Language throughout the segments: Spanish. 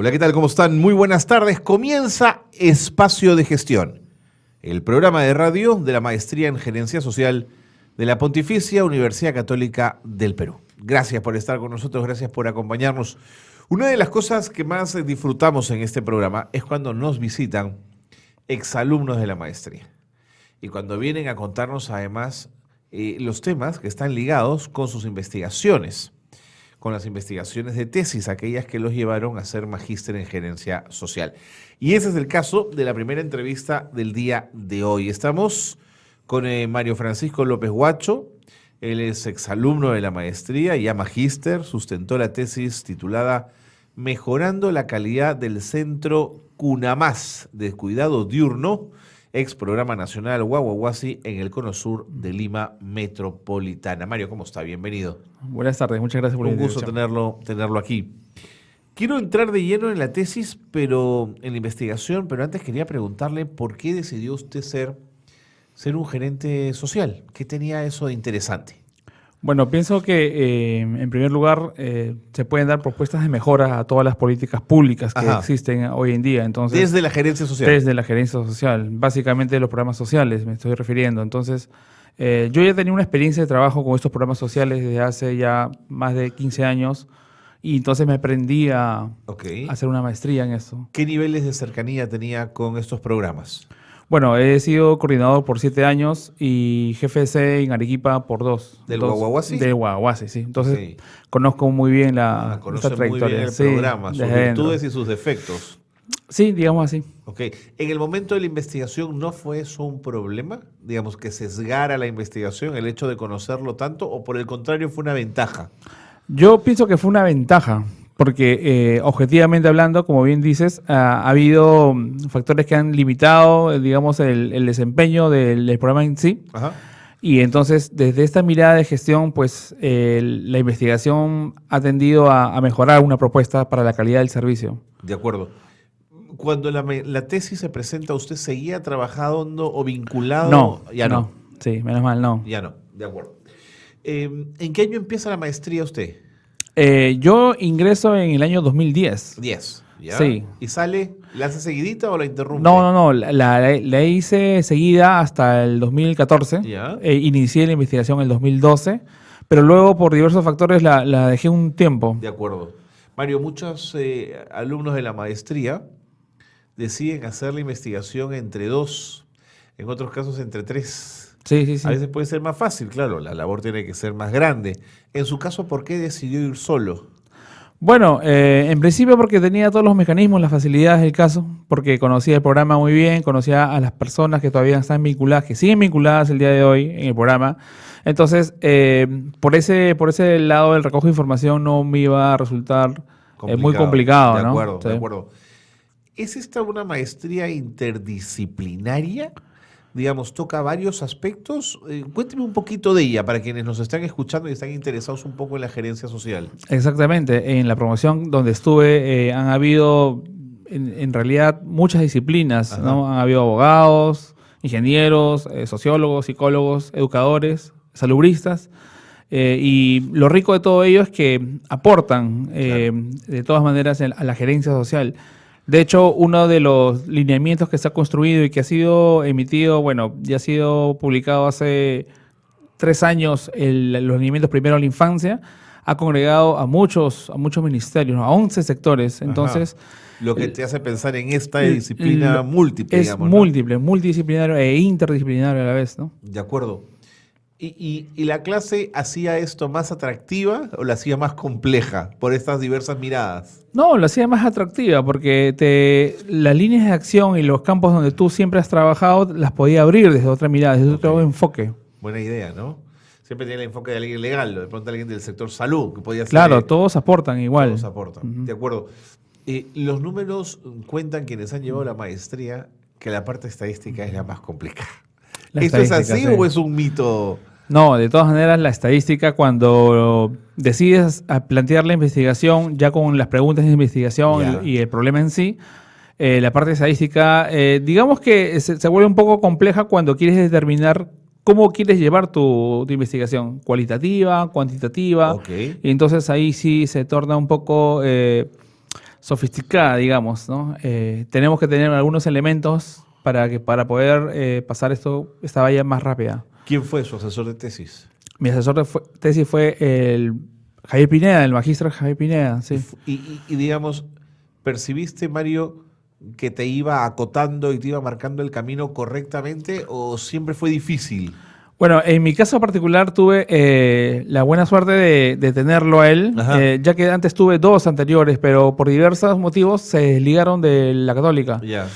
Hola, ¿qué tal? ¿Cómo están? Muy buenas tardes. Comienza Espacio de Gestión, el programa de radio de la Maestría en Gerencia Social de la Pontificia Universidad Católica del Perú. Gracias por estar con nosotros, gracias por acompañarnos. Una de las cosas que más disfrutamos en este programa es cuando nos visitan exalumnos de la maestría y cuando vienen a contarnos además los temas que están ligados con sus investigaciones, con las investigaciones de tesis, aquellas que los llevaron a ser magíster en gerencia social. Y ese es el caso de la primera entrevista del día de hoy. Estamos con Mario Francisco López Huacho. Él es exalumno de la maestría, ya magíster, sustentó la tesis titulada Mejorando la calidad del centro Cunamás de cuidado diurno, ex programa nacional Guaguaguasi en el Cono Sur de Lima Metropolitana. Mario, ¿cómo está? Bienvenido. Buenas tardes, muchas gracias por la invitación. Un gusto tenerlo aquí. Quiero entrar de lleno en la tesis, en la investigación, pero antes quería preguntarle por qué decidió usted ser un gerente social. ¿Qué tenía eso de interesante? Bueno, pienso que en primer lugar se pueden dar propuestas de mejora a todas las políticas públicas que existen hoy en día. Entonces, desde la gerencia social. Desde la gerencia social, básicamente los programas sociales me estoy refiriendo. Entonces, yo ya tenía una experiencia de trabajo con estos programas sociales desde hace ya más de 15 años y entonces me aprendí a hacer una maestría en eso. ¿Qué niveles de cercanía tenía con estos programas? Bueno, he sido coordinador por 7 años y jefe de sede en Arequipa por 2. ¿Del Guaguaguasi? Del Guaguaguasi, sí. Entonces, conozco muy bien esta trayectoria. Muy bien el programa, sus virtudes y sus defectos. Sí, digamos así. Ok. ¿En el momento de la investigación no fue eso un problema? Digamos, que sesgara la investigación el hecho de conocerlo tanto, o por el contrario fue una ventaja. Yo pienso que fue una ventaja. Porque objetivamente hablando, como bien dices, ha habido factores que han limitado, digamos, el desempeño del programa en sí. Ajá. Y entonces, desde esta mirada de gestión, pues la investigación ha tendido a mejorar una propuesta para la calidad del servicio. De acuerdo. Cuando la tesis se presenta, ¿usted seguía trabajando o vinculado? No, ya no. Sí, menos mal, no. Ya no, de acuerdo. ¿En qué año empieza la maestría usted? Yo ingreso en el año 2010. 10, ¿ya? Sí. ¿Y sale, la hace seguidita o la interrumpe? No, la hice seguida hasta el 2014. ¿Ya? Inicié la investigación en el 2012, pero luego por diversos factores la dejé un tiempo. De acuerdo. Mario, muchos alumnos de la maestría deciden hacer la investigación entre 2, en otros casos entre 3. Sí. A veces puede ser más fácil, claro, la labor tiene que ser más grande. En su caso, ¿por qué decidió ir solo? Bueno, en principio porque tenía todos los mecanismos, las facilidades del caso, porque conocía el programa muy bien, conocía a las personas que todavía están vinculadas, que siguen vinculadas el día de hoy en el programa. Entonces, por ese lado del recojo de información no me iba a resultar muy complicado. De ¿no? acuerdo, Sí. De acuerdo. ¿Es esta una maestría interdisciplinaria? Digamos, toca varios aspectos. Cuénteme un poquito de ella para quienes nos están escuchando y están interesados un poco en la gerencia social. Exactamente. En la promoción donde estuve han habido, en realidad, muchas disciplinas, ¿no? Han habido abogados, ingenieros, sociólogos, psicólogos, educadores, salubristas. Y lo rico de todo ello es que aportan, de todas maneras, a la gerencia social. De hecho, uno de los lineamientos que se ha construido y que ha sido emitido, ya ha sido publicado hace 3 años, los lineamientos primero a la infancia, ha congregado a muchos ministerios, ¿no? A 11 sectores. Entonces, lo que te hace pensar en esta disciplina múltiple, es digamos, múltiple, multidisciplinario e interdisciplinario a la vez, ¿no? De acuerdo. ¿Y la clase hacía esto más atractiva o la hacía más compleja por estas diversas miradas? No, lo hacía más atractiva porque las líneas de acción y los campos donde tú siempre has trabajado las podía abrir desde otra mirada, desde otro enfoque. Buena idea, ¿no? Siempre tiene el enfoque de alguien legal, de pronto alguien del sector salud, que podía ser. Claro, todos aportan igual. Todos aportan, de acuerdo. Los números cuentan quienes han llevado la maestría que la parte estadística es la más complicada. ¿Esto es así o es un mito? No, de todas maneras, la estadística, cuando decides a plantear la investigación, ya con las preguntas de investigación y el problema en sí, la parte estadística, digamos que se vuelve un poco compleja cuando quieres determinar cómo quieres llevar tu investigación, cualitativa, cuantitativa. Y entonces ahí sí se torna un poco sofisticada, digamos, ¿no? Tenemos que tener algunos elementos para poder pasar esta valla más rápida. ¿Quién fue su asesor de tesis? Mi asesor de tesis fue el Javier Pineda, el magíster Javier Pineda, sí. Y digamos, ¿percibiste, Mario, que te iba acotando y te iba marcando el camino correctamente o siempre fue difícil? Bueno, en mi caso particular tuve la buena suerte de tenerlo a él, ya que antes tuve dos anteriores, pero por diversos motivos se desligaron de la Católica. Ya.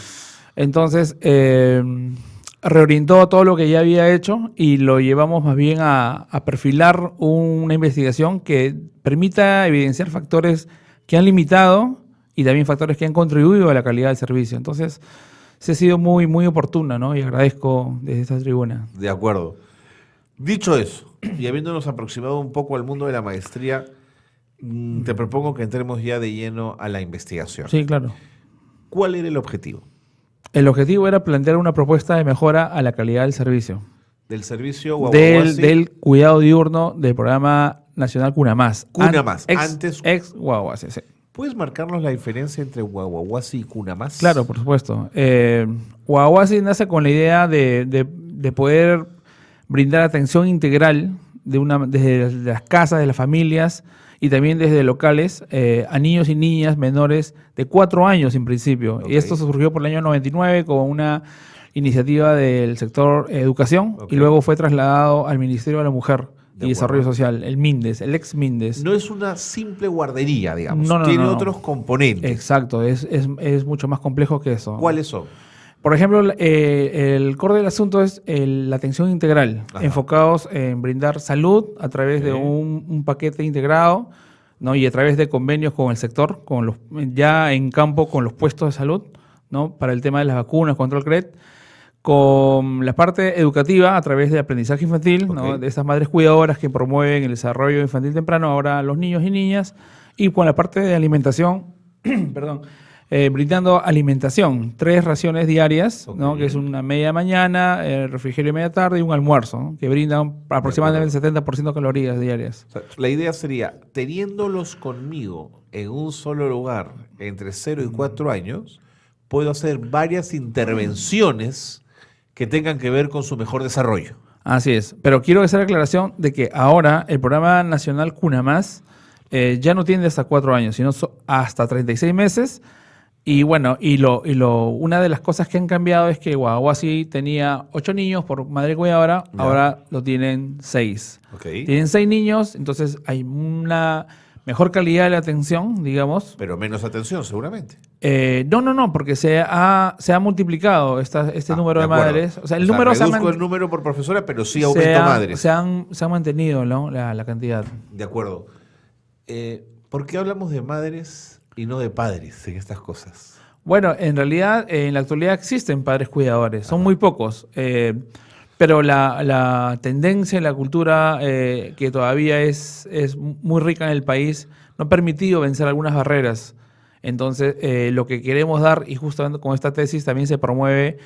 Entonces, reorientó todo lo que ya había hecho y lo llevamos más bien a perfilar una investigación que permita evidenciar factores que han limitado y también factores que han contribuido a la calidad del servicio. Entonces, se ha sido muy, muy oportuna, ¿no? Y agradezco desde esta tribuna. De acuerdo. Dicho eso, y habiéndonos aproximado un poco al mundo de la maestría, te propongo que entremos ya de lleno a la investigación. Sí, claro. ¿Cuál era el objetivo? El objetivo era plantear una propuesta de mejora a la calidad del servicio. Del servicio Guaguaguasi. Del cuidado diurno del programa nacional Cunamás. Cunamás. Ex Guaguaguasi, sí. ¿Puedes marcarnos la diferencia entre Guaguaguasi y Cunamás? Claro, por supuesto. Guaguaguasi nace con la idea de poder brindar atención integral desde las casas, de las familias y también desde locales a niños y niñas menores de 4 años en principio. Okay. Y esto surgió por el año 99 con una iniciativa del sector educación y Okay. luego fue trasladado al Ministerio de la Mujer De y Desarrollo acuerdo. Social, el MINDES, el ex MINDES. No es una simple guardería, digamos. No, Tiene no. otros componentes. Exacto, es mucho más complejo que eso. ¿Cuáles son? Por ejemplo, el core del asunto es la atención integral, Ajá. enfocados en brindar salud a través de Ok. un paquete integrado, ¿no? Y a través de convenios con el sector, ya en campo con los puestos de salud, ¿no? Para el tema de las vacunas contra el CRET, con la parte educativa a través de aprendizaje infantil, ¿no? Ok. De estas madres cuidadoras que promueven el desarrollo infantil temprano ahora a los niños y niñas, y con la parte de alimentación, perdón, brindando alimentación, 3 raciones diarias, ¿no? Ok. Que es una media mañana, refrigerio media tarde y un almuerzo, ¿no? Que brindan aproximadamente el 70% de calorías diarias. O sea, la idea sería, teniéndolos conmigo en un solo lugar entre 0 y 4 años, puedo hacer varias intervenciones que tengan que ver con su mejor desarrollo. Así es, pero quiero hacer aclaración de que ahora el programa nacional Cunamás ya no tiene hasta 4 años, sino hasta 36 meses. Y bueno, una de las cosas que han cambiado es que Guaguaguasi tenía 8 niños por madre cuidadora, Ya. ahora lo tienen 6. Okay. Tienen 6 niños, entonces hay una mejor calidad de la atención, digamos. Pero menos atención, seguramente. No, porque se ha multiplicado este número de acuerdo. madres. O sea, el número reduzco el número por profesora, pero sí aumento se han- madres. se han mantenido, ¿no? la cantidad. De acuerdo. ¿Por qué hablamos de madres y no de padres en estas cosas? Bueno, en realidad, en la actualidad existen padres cuidadores, son muy pocos, pero la tendencia en la cultura que todavía es muy rica en el país no ha permitido vencer algunas barreras. Entonces, lo que queremos dar, y justamente con esta tesis también se promueve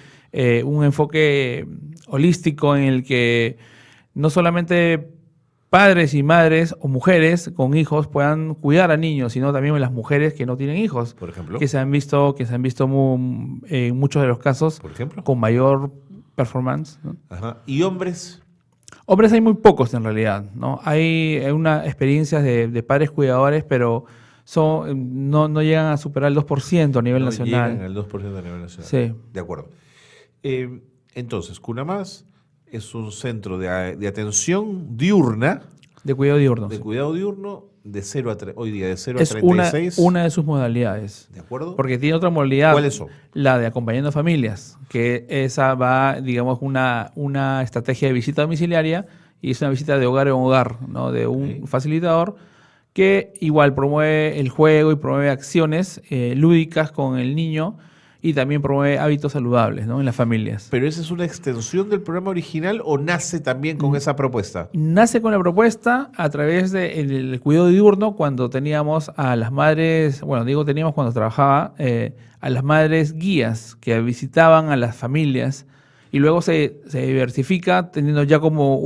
un enfoque holístico en el que no solamente padres y madres o mujeres con hijos puedan cuidar a niños, sino también las mujeres que no tienen hijos, Por ejemplo. que se han visto en muchos de los casos Por ejemplo. con mayor performance, ¿no? Ajá. ¿Y hombres? Hombres hay muy pocos en realidad, ¿no? Hay una experiencias de padres cuidadores, pero no llegan a superar el 2% a nivel No nacional. llegan al 2% a nivel nacional. Sí. De acuerdo. Entonces, Cunamás es un centro de atención diurna, De cuidado diurno. de Sí. cuidado diurno, de 0 a hoy día de 0 Es a 36. una de sus modalidades. ¿De acuerdo? Porque tiene otra modalidad. ¿Cuáles son? La de acompañando a familias, que esa va, digamos, una estrategia de visita domiciliaria y es una visita de hogar en hogar, ¿no? De un Ok. facilitador que igual promueve el juego y promueve acciones lúdicas con el niño y también promueve hábitos saludables, ¿no? En las familias. ¿Pero esa es una extensión del programa original o nace también con esa propuesta? Nace con la propuesta a través del cuidado diurno cuando teníamos a las madres, bueno, digo teníamos cuando trabajaba, a las madres guías que visitaban a las familias y luego se diversifica teniendo ya como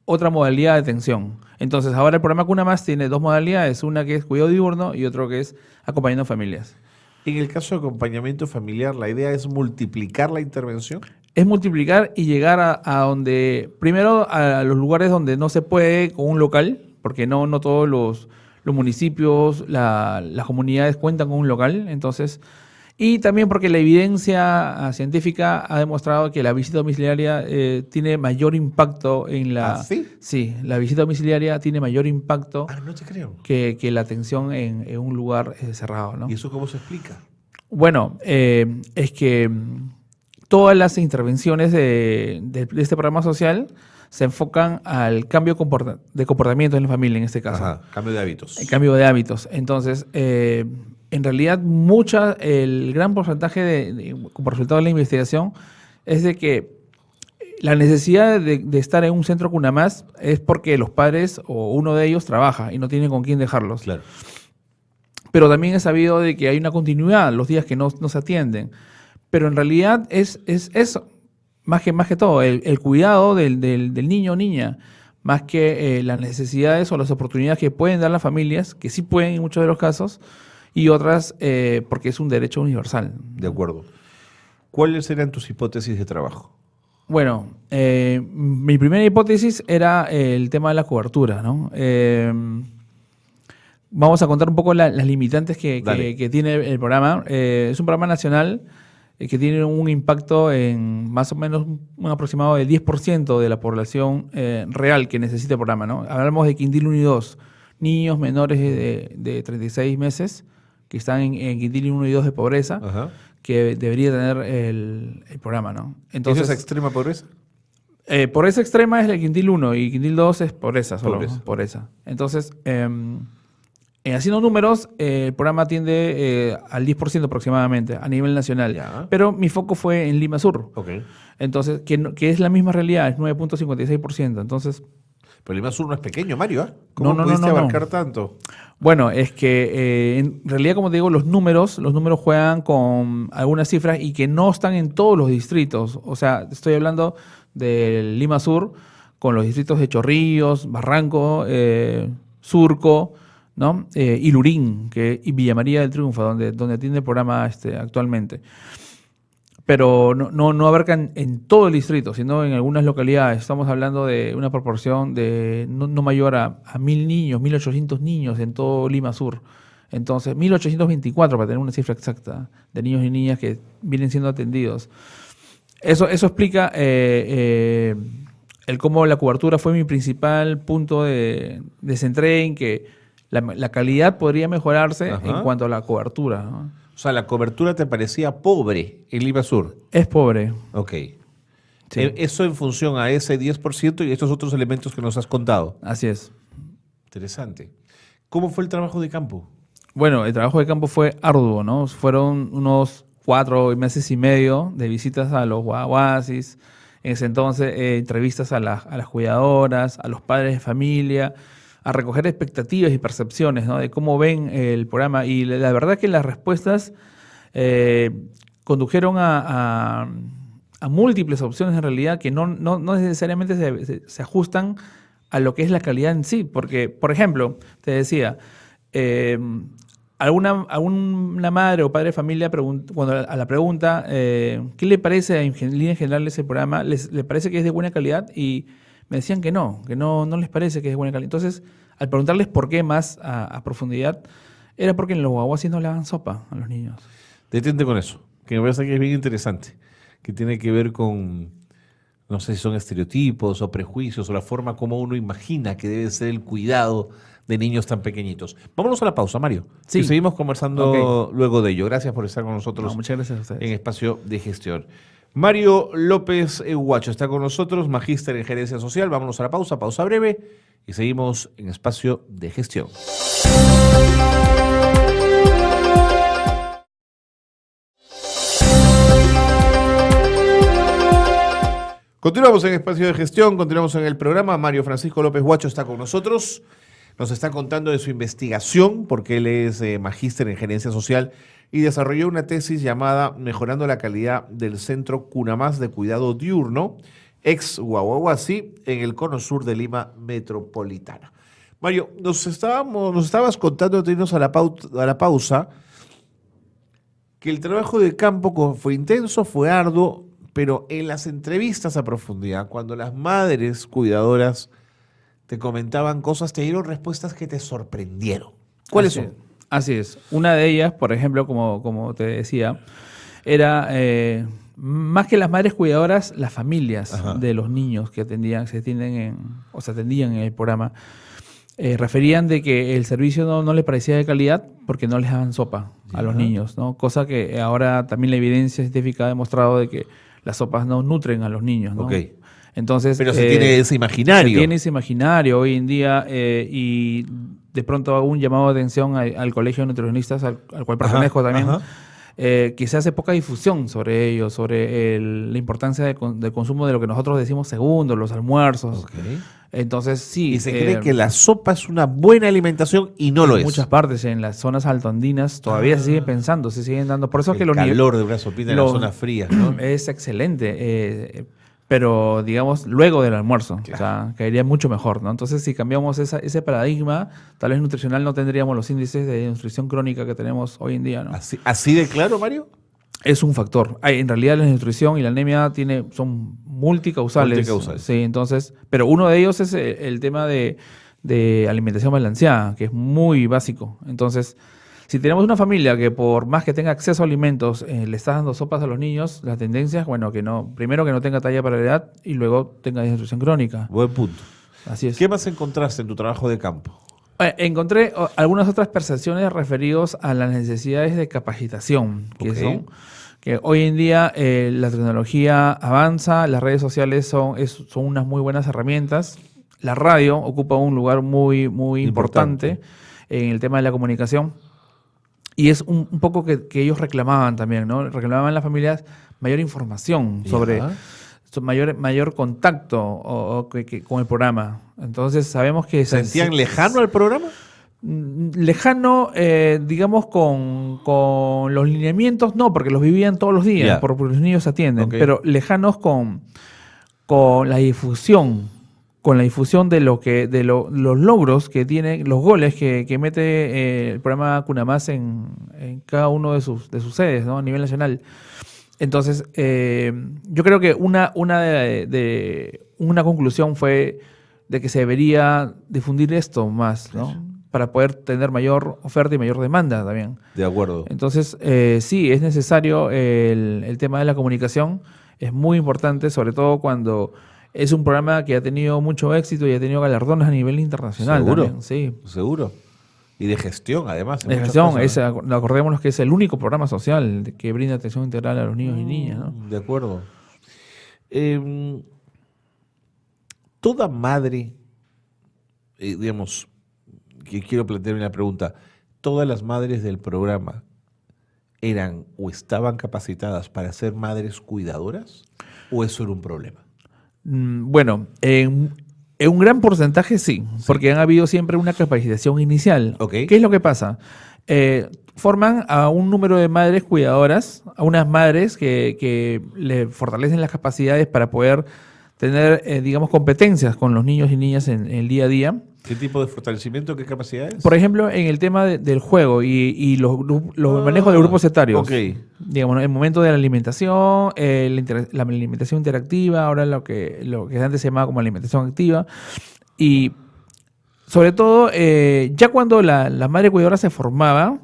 otra modalidad de atención. Entonces, ahora el programa Cuna Más tiene dos modalidades, una que es cuidado diurno y otro que es acompañando familias. En el caso de acompañamiento familiar, la idea es multiplicar la intervención. Es multiplicar y llegar a donde, primero a los lugares donde no se puede con un local, porque no todos los municipios, las comunidades cuentan con un local, entonces, y también porque la evidencia científica ha demostrado que la visita domiciliaria tiene mayor impacto en la... ¿Ah, sí? Sí, la visita domiciliaria tiene mayor impacto No te creo. que la atención en un lugar cerrado, ¿no? ¿Y eso cómo se explica? Bueno, es que todas las intervenciones de este programa social se enfocan al cambio de comportamiento en la familia, en este caso. Ajá, cambio de hábitos. El cambio de hábitos. Entonces, en realidad, el gran porcentaje como resultado de la investigación es de que la necesidad de estar en un centro Cuna Más es porque los padres o uno de ellos trabaja y no tienen con quién dejarlos. Claro. Pero también es sabido de que hay una continuidad los días que no se atienden. Pero en realidad es eso, más que todo, el cuidado del niño o niña, más que las necesidades o las oportunidades que pueden dar las familias, que sí pueden en muchos de los casos, y otras porque es un derecho universal. De acuerdo. ¿Cuáles eran tus hipótesis de trabajo? Bueno, mi primera hipótesis era el tema de la cobertura, ¿no? Vamos a contar un poco las limitantes que tiene el programa. Es un programa nacional que tiene un impacto en más o menos un aproximado del 10% de la población real que necesita el programa, ¿no? Hablamos de Quintil 1 y 2, niños menores de 36 meses que están en Quintil 1 y 2 de pobreza, Ajá. que debería tener el programa, ¿no? Entonces, ¿Eso es extrema pobreza? Pobreza extrema es el Quintil 1 y Quintil 2 es pobreza, solo Pobreza. pobreza. Entonces, haciendo números, el programa atiende al 10% aproximadamente a nivel nacional. Ya. Pero mi foco fue en Lima Sur. Ok. Entonces, que es la misma realidad, es 9.56%. Entonces, Pero Lima Sur no es pequeño, Mario, ¿ah? ¿Cómo No, pudiste no. abarcar tanto? bueno, es que en realidad, como te digo, los números juegan con algunas cifras y que no están en todos los distritos. O sea, estoy hablando de Lima Sur con los distritos de Chorrillos, Barranco, Surco, ¿no? Y Lurín y Villa María del Triunfo, donde atiende el programa actualmente. Pero no abarcan en todo el distrito, sino en algunas localidades. Estamos hablando de una proporción de no mayor a 1.000 niños, 1.800 niños en todo Lima Sur. Entonces, 1.824 para tener una cifra exacta de niños y niñas que vienen siendo atendidos. Eso explica el cómo la cobertura fue mi principal punto de centré en que la calidad podría mejorarse Ajá. en cuanto a la cobertura, ¿no? O sea, la cobertura te parecía pobre en Lima Sur. Es pobre. Ok. Sí. Eso en función a ese 10% y estos otros elementos que nos has contado. Así es. Interesante. ¿Cómo fue el trabajo de campo? Bueno, el trabajo de campo fue arduo, ¿no? Fueron unos 4 meses y medio de visitas a los guaguasis, en ese entonces entrevistas a las cuidadoras, a los padres de familia, a recoger expectativas y percepciones, ¿no? De cómo ven el programa. Y la verdad que las respuestas condujeron a múltiples opciones en realidad que no necesariamente se ajustan a lo que es la calidad en sí. Porque, por ejemplo, te decía, alguna madre o padre de familia, cuando a la pregunta, ¿qué le parece en líneas generales el programa? ¿Le parece que es de buena calidad? Y me decían que no les parece que es de buena calidad. Entonces, al preguntarles por qué más a profundidad, era porque en los guaguasis no le daban sopa a los niños. Detente con eso, que me parece que es bien interesante, que tiene que ver con, no sé si son estereotipos o prejuicios o la forma como uno imagina que debe ser el cuidado de niños tan pequeñitos. Vámonos a la pausa, Mario. Sí. Y seguimos conversando luego de ello. Gracias por estar con nosotros No, muchas gracias a ustedes. en Espacio de Gestión. Mario López Guacho está con nosotros, magíster en Gerencia Social. Vámonos a la pausa breve y seguimos en Espacio de Gestión. Continuamos en Espacio de Gestión, continuamos en el programa. Mario Francisco López Guacho está con nosotros. Nos está contando de su investigación, porque él es magíster en Gerencia Social y desarrolló una tesis llamada Mejorando la calidad del Centro Cuna Más de Cuidado Diurno, ex Guaguaguasi, en el cono sur de Lima Metropolitana. Mario, nos estabas contando antes de irnos a la pausa que el trabajo de campo fue intenso, fue arduo, pero en las entrevistas a profundidad, cuando las madres cuidadoras te comentaban cosas, te dieron respuestas que te sorprendieron. ¿Cuáles son? Así es. Una de ellas, por ejemplo, como te decía, era más que las madres cuidadoras, las familias de los niños que se atendían en el programa. Referían de que el servicio no les parecía de calidad porque no les daban sopa a los niños, ¿no? Cosa que ahora también la evidencia científica ha demostrado de que las sopas no nutren a los niños, ¿no? Okay. Entonces, pero se tiene ese imaginario. Se tiene ese imaginario hoy en día y de pronto hago un llamado de atención al Colegio de Nutricionistas, al cual pertenezco también, que se hace poca difusión sobre ello, sobre la importancia del consumo de lo que nosotros decimos segundos, los almuerzos. Okay. Entonces, sí. Y se cree que la sopa es una buena alimentación y no lo es. En muchas partes, en las zonas altoandinas, todavía se siguen pensando, se siguen dando. Por eso es que el calor de una sopita en las zonas frías, ¿no? Es excelente. Pero, digamos, luego del almuerzo, claro. O sea, caería mucho mejor, ¿no? Entonces, si cambiamos ese paradigma, tal vez nutricional no tendríamos los índices de nutrición crónica que tenemos hoy en día, ¿no? ¿Así de claro, Mario? Es un factor. En realidad la desnutrición y la anemia son multicausales. Sí, entonces, pero uno de ellos es el tema de alimentación balanceada, que es muy básico. Entonces, si tenemos una familia que por más que tenga acceso a alimentos, le está dando sopas a los niños, la tendencia es, bueno, primero que no tenga talla para la edad y luego tenga desnutrición crónica. Buen punto. Así es. ¿Qué más encontraste en tu trabajo de campo? Encontré algunas otras percepciones referidas a las necesidades de capacitación, que hoy en día la tecnología avanza, las redes sociales son unas muy buenas herramientas, la radio ocupa un lugar muy, muy importante en el tema de la comunicación y es un poco que ellos reclamaban también, ¿no? Reclamaban las familias mayor información sobre mayor contacto con el programa. Entonces sabemos que... ¿Sentían lejano al programa? Lejano, digamos, con los lineamientos, no, porque los vivían todos los días, porque los niños atienden, pero lejanos con la difusión, de los logros que tiene, los goles que mete el programa Cunamás en cada uno de sus sedes, ¿no? A nivel nacional. Entonces, yo creo que una conclusión fue de que se debería difundir esto más, ¿no? Para poder tener mayor oferta y mayor demanda también. De acuerdo. Entonces, sí, es necesario el tema de la comunicación, es muy importante, sobre todo cuando es un programa que ha tenido mucho éxito y ha tenido galardones a nivel internacional. ¿Seguro? También, sí. Seguro. Y de gestión, además. De gestión, acordémonos que es el único programa social que brinda atención integral a los niños y niñas, ¿no? De acuerdo. Toda madre, digamos, que quiero plantear una pregunta, ¿todas las madres del programa eran o estaban capacitadas para ser madres cuidadoras? ¿O eso era un problema? Bueno, en un gran porcentaje sí, porque han habido siempre una capacitación inicial. ¿Qué es lo que pasa? Forman a un número de madres cuidadoras, a unas madres que le fortalecen las capacidades para poder tener, digamos, competencias con los niños y niñas en el día a día. ¿Qué tipo de fortalecimiento? ¿Qué capacidades? Por ejemplo, en el tema del juego y los manejos de grupos etarios. Digamos, el momento de la alimentación, la alimentación interactiva, ahora lo que antes se llamaba como alimentación activa. Y sobre todo, ya cuando la madre cuidadora se formaba,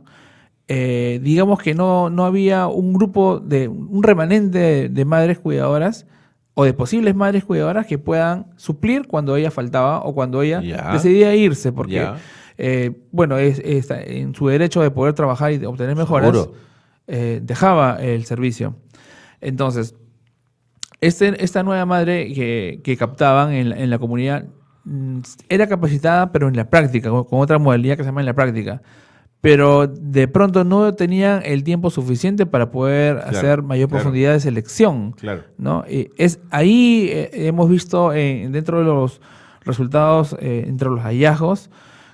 digamos que no había un remanente de madres cuidadoras o de posibles madres cuidadoras que puedan suplir cuando ella faltaba o cuando ella decidía irse, porque está en su derecho de poder trabajar y de obtener mejoras, dejaba el servicio. Entonces, esta nueva madre que captaban en la comunidad era capacitada, pero en la práctica, con otra modalidad que se llama en la práctica. Pero de pronto no tenían el tiempo suficiente para poder hacer mayor profundidad de selección. ¿No? Ahí hemos visto dentro de los resultados, entre los hallazgos,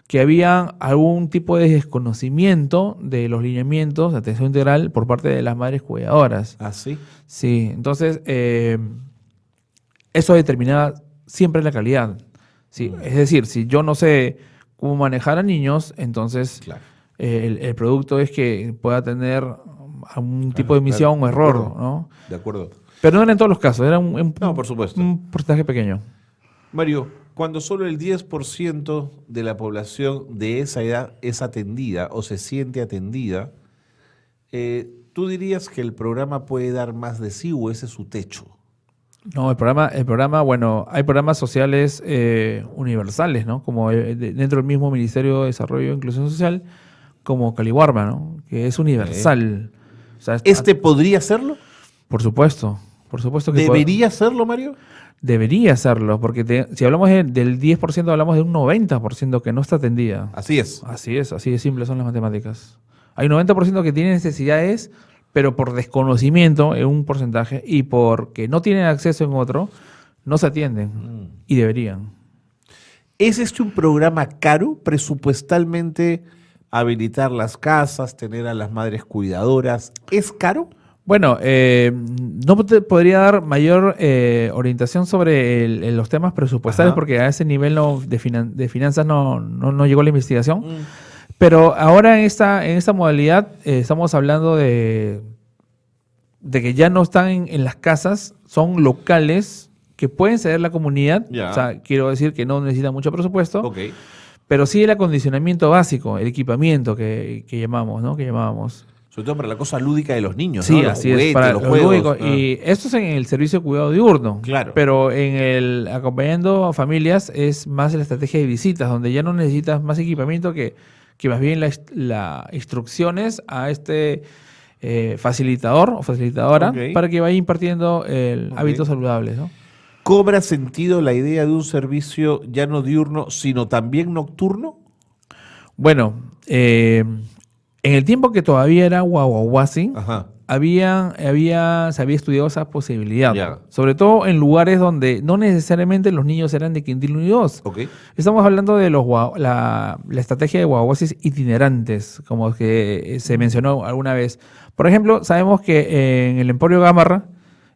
que había algún tipo de desconocimiento de los lineamientos de atención integral por parte de las madres cuidadoras. ¿Ah, sí? Sí, entonces eso determinaba siempre la calidad. Sí, es decir, si yo no sé cómo manejar a niños, entonces Claro. el producto es que pueda tener algún tipo de omisión o De error, acuerdo. ¿no? De acuerdo. Pero no era en todos los casos, era No, por supuesto. un porcentaje pequeño. Mario, cuando solo el 10% de la población de esa edad es atendida o se siente atendida, ¿tú dirías que el programa puede dar más de sí o ese es su techo? No, el programa, bueno, hay programas sociales universales, ¿no? Como dentro del mismo Ministerio de Desarrollo e Inclusión Social, como Caliwarma, ¿no? Que es universal. O sea, ¿Este podría serlo? por supuesto que ¿Debería serlo, Mario? debería serlo, porque si hablamos del 10%, hablamos de un 90% que no está atendida. Así es. Así de simple son las matemáticas. Hay un 90% que tiene necesidades, pero por desconocimiento en un porcentaje y porque no tienen acceso en otro, no se atienden y deberían. ¿Es este un programa caro presupuestalmente habilitar las casas, tener a las madres cuidadoras? ¿Es caro? Bueno, no te podría dar mayor orientación sobre los temas presupuestales Ajá. porque a ese nivel de finanzas no llegó la investigación. Pero ahora en esta modalidad estamos hablando de que ya no están en las casas, son locales que pueden ceder la comunidad. Ya. O sea, quiero decir que no necesitan mucho presupuesto, Ok. pero sí el acondicionamiento básico, el equipamiento que llamamos, ¿no? Que llamábamos. Sobre todo para la cosa lúdica de los niños, Sí, ¿no? Los así es, juguetes, para los los juegos. lúdicos. Y esto es en el servicio de cuidado diurno. Claro. Pero en el acompañando a familias es más la estrategia de visitas, donde ya no necesitas más equipamiento que más bien las instrucciones a este facilitador o facilitadora Ok. para que vaya impartiendo Ok. hábitos saludables, ¿no? ¿Cobra sentido la idea de un servicio ya no diurno, sino también nocturno? Bueno, en el tiempo que todavía era Guaguaguasi, Ajá. se había estudiado esa posibilidad. Ya. Sobre todo en lugares donde no necesariamente los niños eran de quintil 1 y 2. Ok. Estamos hablando de la estrategia de guaguasis itinerantes, como que se mencionó alguna vez. Por ejemplo, sabemos que en el Emporio Gamarra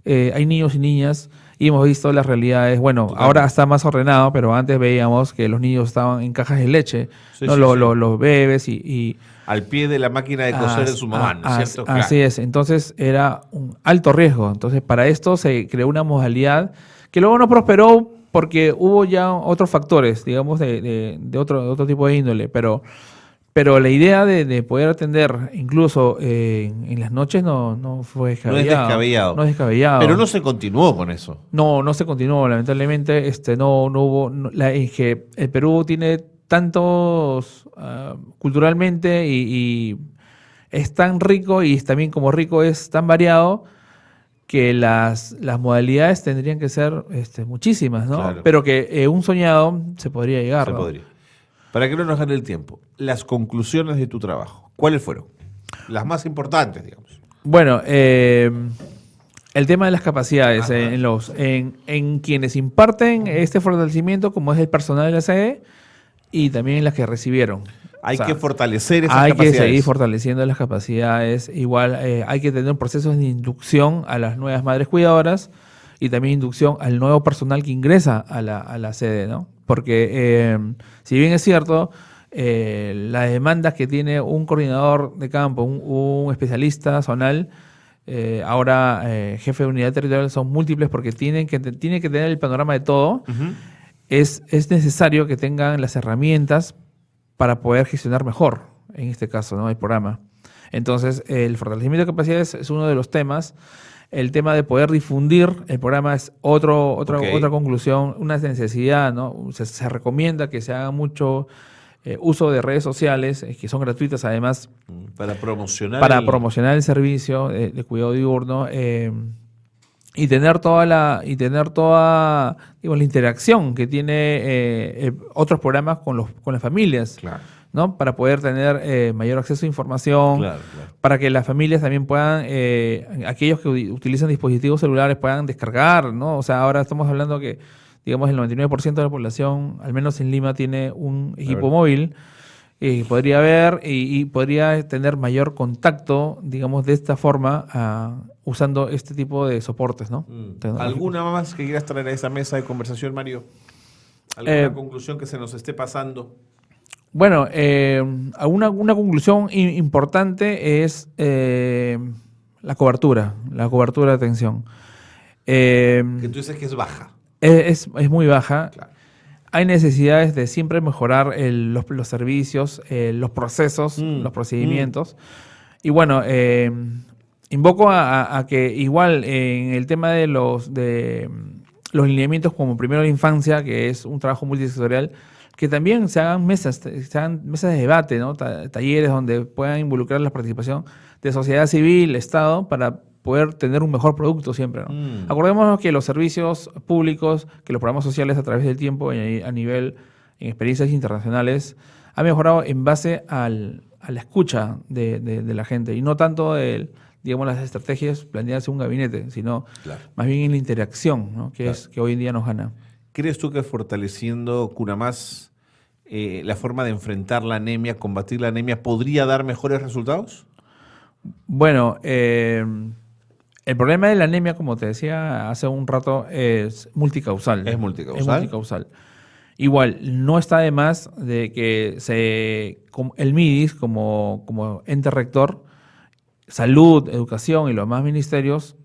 hay niños y niñas y hemos visto las realidades. Bueno, Totalmente. ahora está más ordenado, pero antes veíamos que los niños estaban en cajas de leche, Sí, ¿no? sí, sí. Los bebés y Al pie de la máquina de coser de su mamá, ¿no es cierto? Así es, entonces era un alto riesgo. Entonces para esto se creó una modalidad que luego no prosperó porque hubo ya otros factores, digamos, de otro tipo de índole, pero la idea de poder atender incluso en las noches no fue descabellado. No es descabellado. No es descabellado. Pero no se continuó con eso. No se continuó, lamentablemente, no hubo, es que el Perú tiene tantos culturalmente y es tan rico y también como rico es tan variado que las modalidades tendrían que ser muchísimas, ¿no? Claro. Pero que un soñado se podría llegar, Se ¿no? podría. Para que no nos gane el tiempo, las conclusiones de tu trabajo, ¿cuáles fueron? Las más importantes, digamos. Bueno, el tema de las capacidades Ajá. en quienes imparten este fortalecimiento, como es el personal de la sede, y también en las que recibieron. Hay O sea, que fortalecer esas hay capacidades. que seguir fortaleciendo las capacidades. Igual hay que tener procesos de inducción a las nuevas madres cuidadoras y también inducción al nuevo personal que ingresa a la sede, ¿no? Porque si bien es cierto, las demandas que tiene un coordinador de campo, un especialista zonal, ahora jefe de unidad territorial, son múltiples porque tiene que tener el panorama de todo. Ujú. Es necesario que tengan las herramientas para poder gestionar mejor, en este caso, ¿no? El programa. Entonces, el fortalecimiento de capacidades es uno de los temas. El tema de poder difundir el programa es otra conclusión, una necesidad, ¿no? Se recomienda que se haga mucho uso de redes sociales, que son gratuitas además, Para promocionar. promocionar el servicio de cuidado diurno y tener toda digamos, la interacción que tiene otros programas con las familias. Claro, ¿No? Para poder tener mayor acceso a información, claro. para que las familias también puedan, aquellos que utilizan dispositivos celulares puedan descargar, ¿no? O sea, ahora estamos hablando que, digamos, el 99% de la población, al menos en Lima, tiene un equipo móvil, podría haber y podría tener mayor contacto, digamos, de esta forma, usando este tipo de soportes, ¿no? Tecnológicos. ¿Alguna más que quieras traer a esa mesa de conversación, Mario? ¿Alguna conclusión que se nos esté pasando? Bueno, una conclusión importante es la cobertura de atención. Que tú dices que es baja. Es muy baja. Claro. Hay necesidades de siempre mejorar los servicios, los procesos, los procedimientos. Y bueno, invoco a que igual en el tema de los lineamientos como primero la infancia, que es un trabajo multisectorial, que también se hagan mesas de debate, ¿no? Talleres donde puedan involucrar la participación de sociedad civil, Estado, para poder tener un mejor producto siempre, ¿no? Acordémonos que los servicios públicos, que los programas sociales a través del tiempo, a nivel, en experiencias internacionales, han mejorado en base a la escucha de la gente y no tanto digamos, las estrategias planeadas en un gabinete, sino más bien en la interacción, ¿no? Que es que hoy en día nos gana. ¿Crees tú que fortaleciendo Cunamás la forma de enfrentar la anemia, combatir la anemia, podría dar mejores resultados? Bueno, el problema de la anemia, como te decía hace un rato, es multicausal. Es multicausal. Igual, no está de más de que el MIDIS, como ente rector, salud, educación y los demás ministerios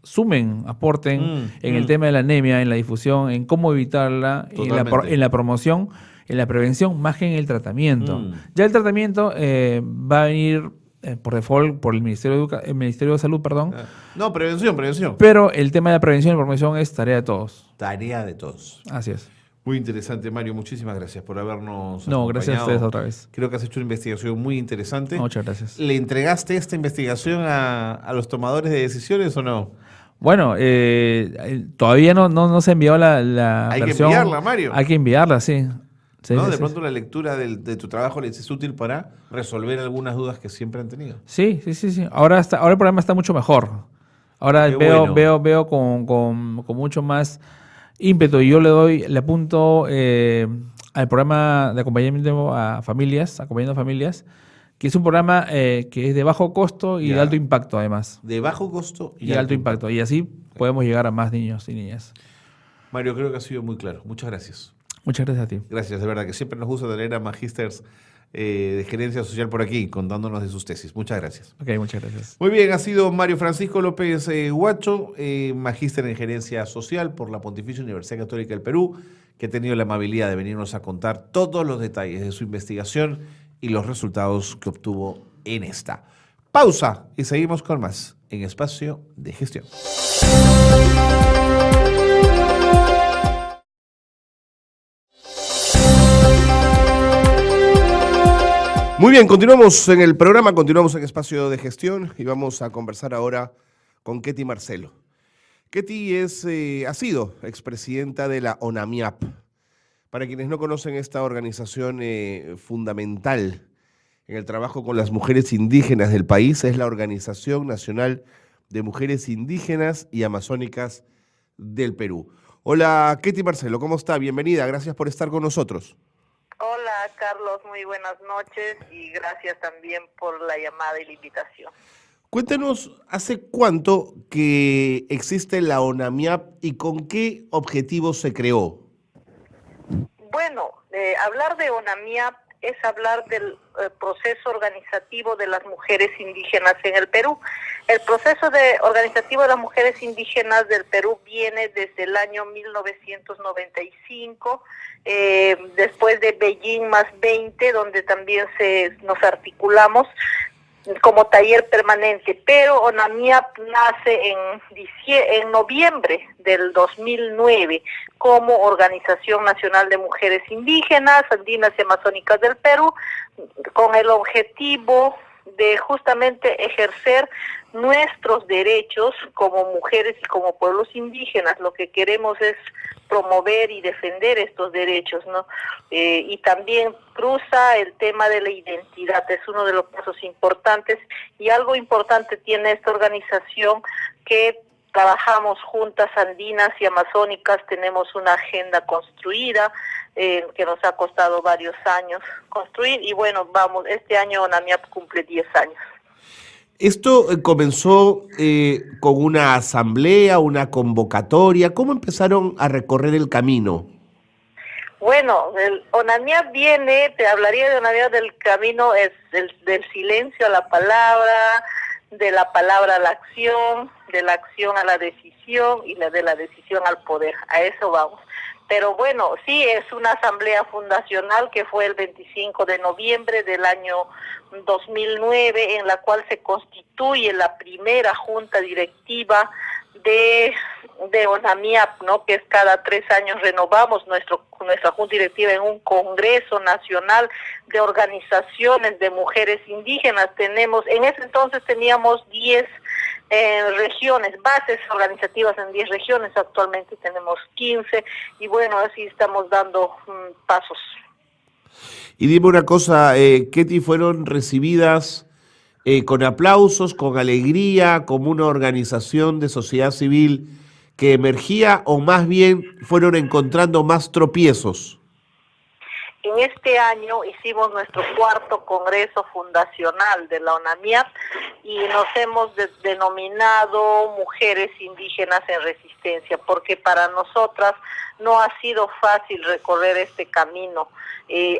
aporten en el tema de la anemia, en la difusión, en cómo evitarla, en la promoción, en la prevención, más que en el tratamiento. Ya el tratamiento va a venir por default por el Ministerio de Salud, perdón. No, prevención. Pero el tema de la prevención y promoción es tarea de todos. Tarea de todos. Así es. Muy interesante, Mario. Muchísimas gracias por habernos acompañado. Gracias a ustedes otra vez. Creo que has hecho una investigación muy interesante. Muchas gracias. ¿Le entregaste esta investigación a los tomadores de decisiones o no? Bueno, todavía no se ha enviado la Hay versión. que enviarla, Mario. Hay que enviarla, sí. De pronto la lectura de tu trabajo les es útil para resolver algunas dudas que siempre han tenido. Sí. Ahora el programa está mucho mejor. Ahora veo con mucho más ímpetu y yo le apunto al programa de acompañamiento a familias, acompañando a familias, que es un programa que es de bajo costo y de alto impacto además. De bajo costo y alto impacto. Y así podemos llegar a más niños y niñas. Mario, creo que ha sido muy claro. Muchas gracias. Muchas gracias a ti. Gracias, de verdad, que siempre nos gusta tener a magísters de gerencia social por aquí, contándonos de sus tesis. Muchas gracias. Ok, muchas gracias. Muy bien, ha sido Mario Francisco López Huacho, magíster en gerencia social por la Pontificia Universidad Católica del Perú, que ha tenido la amabilidad de venirnos a contar todos los detalles de su investigación y los resultados que obtuvo en esta. Pausa y seguimos con más en Espacio de Gestión. Muy bien, continuamos en el programa, continuamos en Espacio de Gestión y vamos a conversar ahora con Ketty Marcelo. Ketty ha sido expresidenta de la ONAMIAP. Para quienes no conocen esta organización fundamental en el trabajo con las mujeres indígenas del país, es la Organización Nacional de Mujeres Indígenas y Amazónicas del Perú. Hola, Ketty Marcelo, ¿cómo está? Bienvenida, gracias por estar con nosotros. Hola, Carlos, muy buenas noches y gracias también por la llamada y la invitación. Cuéntanos, ¿hace cuánto que existe la ONAMIAP y con qué objetivos se creó? Bueno, hablar de ONAMIAP es hablar del proceso organizativo de las mujeres indígenas en el Perú. El proceso organizativo de las mujeres indígenas del Perú viene desde el año 1995, después de Beijing más 20, donde también nos articulamos como taller permanente, pero ONAMIAP nace en noviembre del 2009 como Organización Nacional de Mujeres Indígenas, Andinas y Amazónicas del Perú, con el objetivo de justamente ejercer nuestros derechos como mujeres y como pueblos indígenas. Lo que queremos es promover y defender estos derechos, ¿no? Y también cruza el tema de la identidad, es uno de los pasos importantes, y algo importante tiene esta organización, que trabajamos juntas andinas y amazónicas, tenemos una agenda construida, que nos ha costado varios años construir, y bueno, este año ONAMIAP cumple 10 años. Esto comenzó con una asamblea, una convocatoria. ¿Cómo empezaron a recorrer el camino? Bueno, el ONAMIAP viene, te hablaría de ONAMIAP del camino, es del silencio a la palabra, de la palabra a la acción, de la acción a la decisión y de la decisión al poder. A eso vamos. Pero bueno, sí es una asamblea fundacional que fue el 25 de noviembre del año 2009, en la cual se constituye la primera junta directiva de ONAMIAP, ¿no? Que es cada 3 años renovamos nuestra junta directiva en un congreso nacional de organizaciones de mujeres indígenas. En ese entonces teníamos 10 regiones, bases organizativas en 10 regiones, actualmente tenemos 15 y bueno, así estamos dando pasos. Y dime una cosa, Ketty, ¿fueron recibidas con aplausos, con alegría, como una organización de sociedad civil que emergía o más bien fueron encontrando más tropiezos? En este año hicimos nuestro 4º congreso fundacional de la ONAMIAP y nos hemos denominado Mujeres Indígenas en Resistencia, porque para nosotras no ha sido fácil recorrer este camino.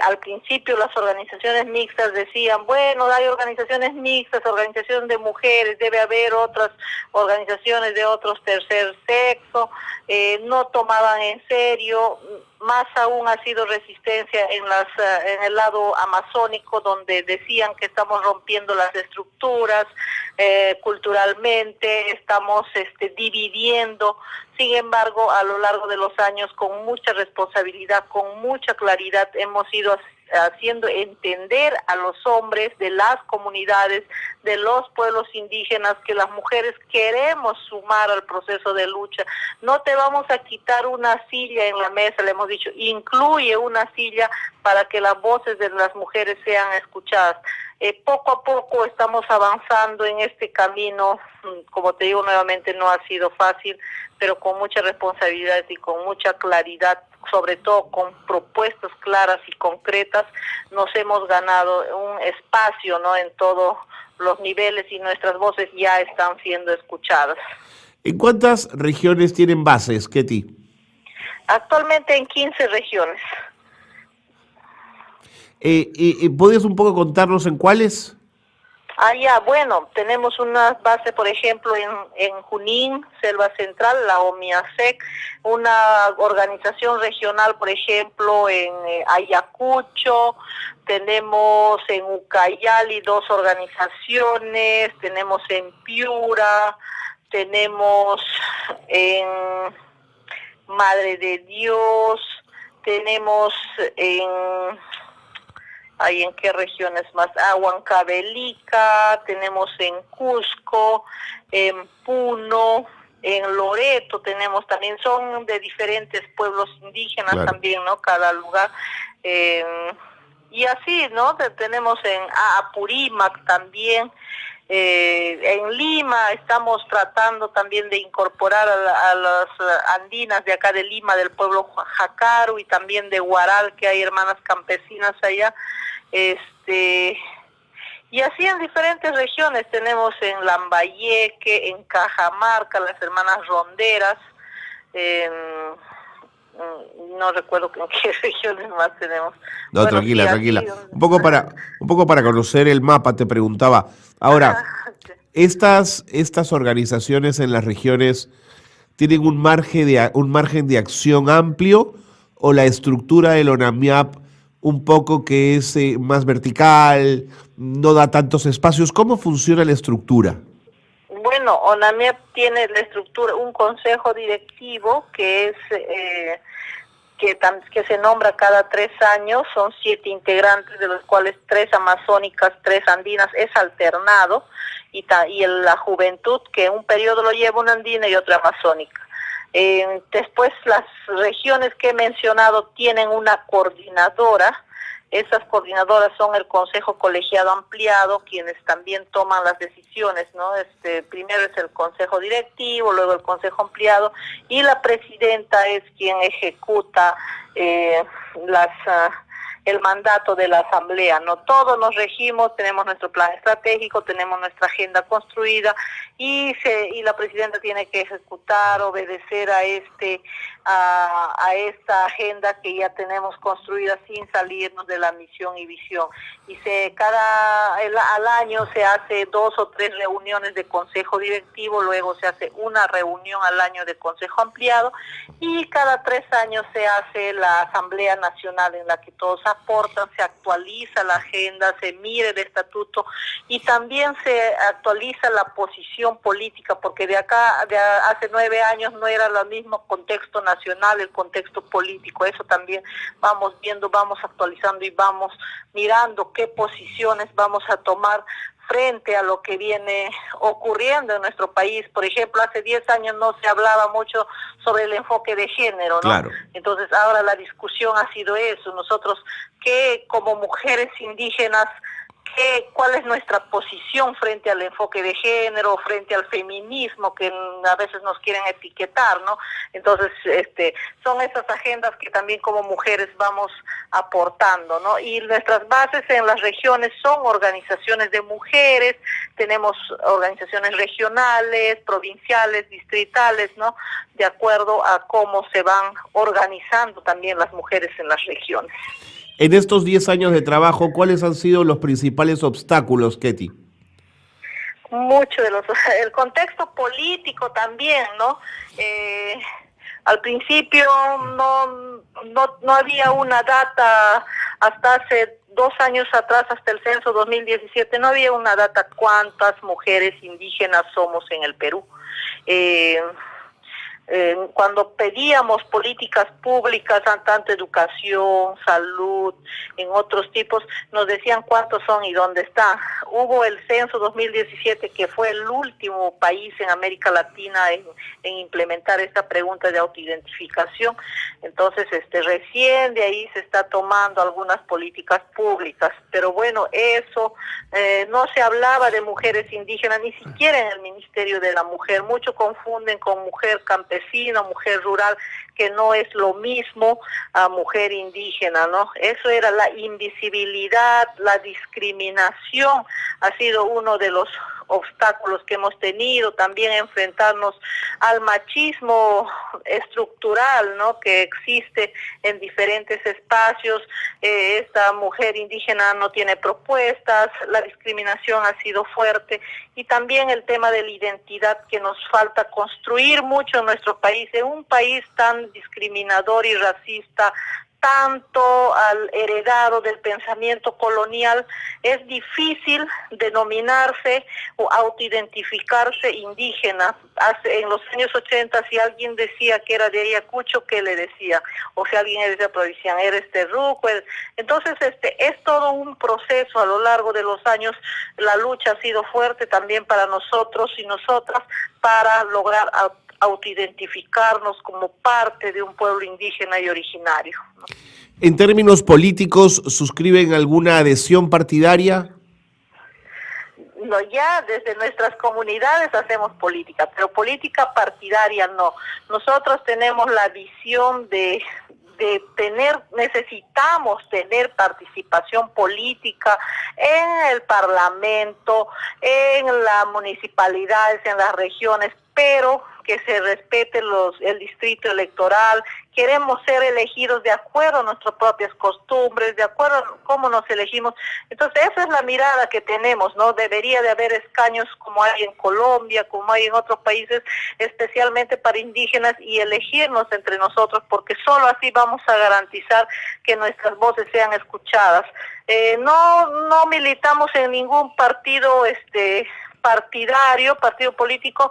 Al principio las organizaciones mixtas decían, bueno, hay organizaciones mixtas, organizaciones de mujeres, debe haber otras organizaciones de otros tercer sexo, no tomaban en serio. Más aún ha sido resistencia en el lado amazónico, donde decían que estamos rompiendo las estructuras culturalmente, estamos dividiendo. Sin embargo, a lo largo de los años, con mucha responsabilidad, con mucha claridad, hemos ido haciendo entender a los hombres de las comunidades, de los pueblos indígenas, que las mujeres queremos sumar al proceso de lucha. No te vamos a quitar una silla en la mesa, le hemos dicho, incluye una silla para que las voces de las mujeres sean escuchadas. Poco a poco estamos avanzando en este camino. Como te digo nuevamente, no ha sido fácil, pero con mucha responsabilidad y con mucha claridad, sobre todo con propuestas claras y concretas, nos hemos ganado un espacio, ¿no?, en todos los niveles, y nuestras voces ya están siendo escuchadas. ¿En cuántas regiones tienen bases, Ketty? Actualmente en 15 regiones. ¿Podrías un poco contarnos en cuáles? Bueno, tenemos una base, por ejemplo, en Junín, Selva Central, la OMIASEC, una organización regional, por ejemplo, en Ayacucho, tenemos en Ucayali 2 organizaciones, tenemos en Piura, tenemos en Madre de Dios, tenemos ¿en qué regiones más? Huancavelica, tenemos en Cusco, en Puno, en Loreto tenemos también, son de diferentes pueblos indígenas, claro, también, ¿no? Cada lugar. Y así, ¿no? Tenemos en Apurímac también. En Lima estamos tratando también de incorporar a las andinas de acá de Lima, del pueblo Jacaru, y también de Huaral, que hay hermanas campesinas allá. Y así en diferentes regiones, tenemos en Lambayeque, en Cajamarca, las hermanas ronderas, no recuerdo en qué regiones más tenemos. No, bueno, tranquila. Así, un poco para conocer el mapa, te preguntaba. Ahora, estas organizaciones en las regiones tienen un margen de acción amplio, o la estructura del ONAMIAP un poco que es más vertical, no da tantos espacios. ¿Cómo funciona la estructura? Bueno, ONAMIAP tiene la estructura, un consejo directivo que es que se nombra cada 3 años, son 7 integrantes, de los cuales 3 amazónicas, 3 andinas, es alternado, y la juventud, que un periodo lo lleva una andina y otra amazónica. Después las regiones que he mencionado tienen una coordinadora. Esas coordinadoras son el Consejo Colegiado Ampliado, quienes también toman las decisiones, ¿no? Primero es el Consejo Directivo, luego el Consejo Ampliado, y la presidenta es quien ejecuta el mandato de la asamblea, ¿no? Todos nos regimos, tenemos nuestro plan estratégico, tenemos nuestra agenda construida, y la presidenta tiene que ejecutar, obedecer a a esta agenda que ya tenemos construida sin salirnos de la misión y visión. Y al año se hace 2 o 3 reuniones de consejo directivo, luego se hace una reunión al año de consejo ampliado y cada 3 años se hace la Asamblea Nacional en la que todos aportan, se actualiza la agenda, se mire el estatuto y también se actualiza la posición política, porque de hace 9 años no era el mismo contexto nacional, el contexto político. Eso también vamos viendo, vamos actualizando y vamos mirando qué posiciones vamos a tomar frente a lo que viene ocurriendo en nuestro país. Por ejemplo, hace 10 años no se hablaba mucho sobre el enfoque de género, ¿no? Claro. Entonces ahora la discusión ha sido eso. Nosotros, que como mujeres indígenas, ¿cuál es nuestra posición frente al enfoque de género, frente al feminismo que a veces nos quieren etiquetar, ¿no? Entonces, son esas agendas que también como mujeres vamos aportando, ¿no? Y nuestras bases en las regiones son organizaciones de mujeres, tenemos organizaciones regionales, provinciales, distritales, ¿no? De acuerdo a cómo se van organizando también las mujeres en las regiones. En estos 10 años de trabajo, ¿cuáles han sido los principales obstáculos, Ketty? El contexto político también, ¿no? Al principio no había una data, hasta hace 2 años atrás, hasta el censo 2017, no había una data cuántas mujeres indígenas somos en el Perú. Cuando pedíamos políticas públicas, tanto educación, salud, en otros tipos, nos decían cuántos son y dónde están. Hubo el censo 2017, que fue el último país en América Latina en implementar esta pregunta de autoidentificación. Entonces, recién de ahí se está tomando algunas políticas públicas. Pero bueno, eso, no se hablaba de mujeres indígenas, ni siquiera en el Ministerio de la Mujer. Mucho confunden con mujer campesina, mujer rural, que no es lo mismo a mujer indígena, ¿no? Eso era la invisibilidad, la discriminación, ha sido uno de los obstáculos que hemos tenido, también enfrentarnos al machismo estructural, ¿no? Que existe en diferentes espacios. Esta mujer indígena no tiene propuestas, la discriminación ha sido fuerte, y también el tema de la identidad, que nos falta construir mucho en nuestro país, en un país tan discriminador y racista, tanto al heredado del pensamiento colonial. Es difícil denominarse o autoidentificarse indígena. En los años 80, si alguien decía que era de Ayacucho, ¿qué le decía? O si alguien era de provincia, eres terruco. Entonces, es todo un proceso a lo largo de los años. La lucha ha sido fuerte también para nosotros y nosotras para lograr autoidentificarnos como parte de un pueblo indígena y originario, ¿no? En términos políticos, ¿suscriben alguna adhesión partidaria? No, ya desde nuestras comunidades hacemos política, pero política partidaria no. Nosotros tenemos la visión de necesitamos tener participación política en el Parlamento, en las municipalidades, en las regiones, pero que se respete el distrito electoral. Queremos ser elegidos de acuerdo a nuestras propias costumbres, de acuerdo a cómo nos elegimos. Entonces, esa es la mirada que tenemos, ¿no? Debería de haber escaños como hay en Colombia, como hay en otros países, especialmente para indígenas, y elegirnos entre nosotros, porque solo así vamos a garantizar que nuestras voces sean escuchadas. No militamos en ningún partido partido político,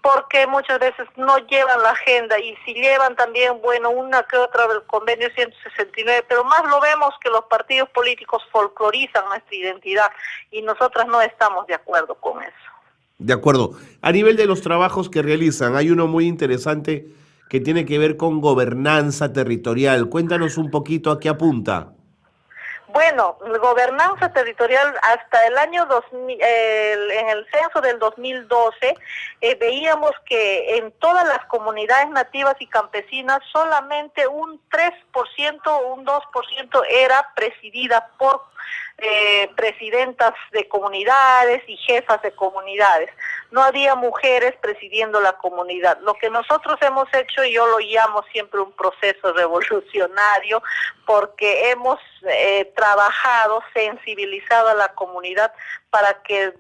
porque muchas veces no llevan la agenda, y si llevan también, bueno, una que otra del convenio 169, pero más lo vemos que los partidos políticos folclorizan nuestra identidad, y nosotras no estamos de acuerdo con eso. De acuerdo. A nivel de los trabajos que realizan, hay uno muy interesante que tiene que ver con gobernanza territorial. Cuéntanos un poquito a qué apunta. Bueno, gobernanza territorial hasta el año 2000, en el censo del 2012, veíamos que en todas las comunidades nativas y campesinas solamente un 3%, un 2% era presidida por presidentas de comunidades y jefas de comunidades. No había mujeres presidiendo la comunidad. Lo que nosotros hemos hecho, yo lo llamo siempre un proceso revolucionario, porque hemos trabajado, sensibilizado a la comunidad para que